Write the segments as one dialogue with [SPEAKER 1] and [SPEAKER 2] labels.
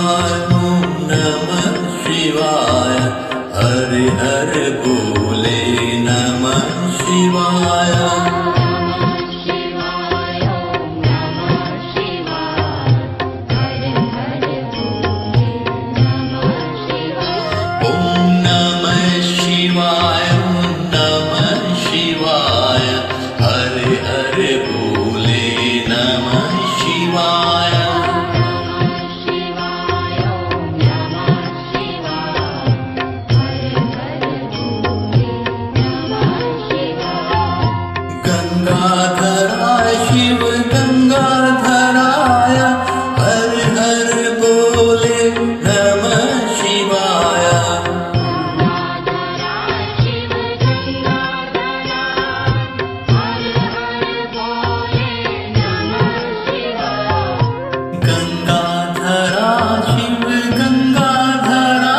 [SPEAKER 1] शिवाय ओम नमः शिवाय हरे हरे बोले नमः शिवाय गंगाधराय शिव गंगाधराय हर हर बोले नमः शिवाय गंगाधरा शिव गंगाधरा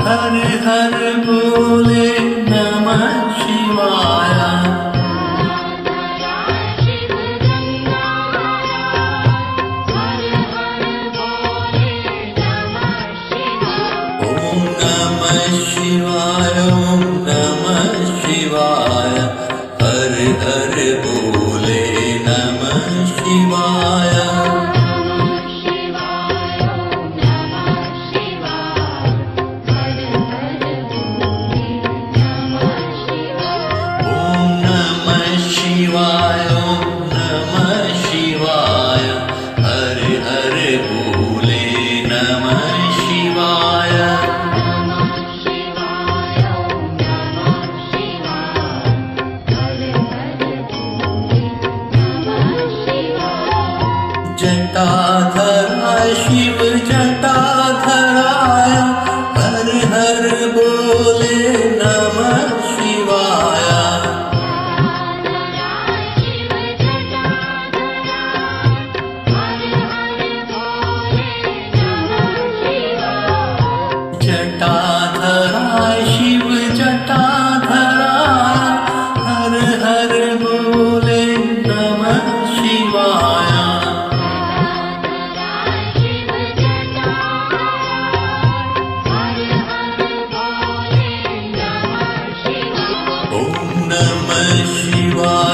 [SPEAKER 1] हर हर बोले नमः शिवाय शिवाय ओम नमः शिवाय हरे हरे बोले नमः शिवाय ओम नमः शिवाय ओम नमः शिवाय हरे हरे बोले नमः शिवाय जटाधराय शिव जटाधराय हर हर बोले नमः शिवाय जटाधराय शिव जटाधराय हर हर बोले नमः शिवाय ओम नमः शिवाय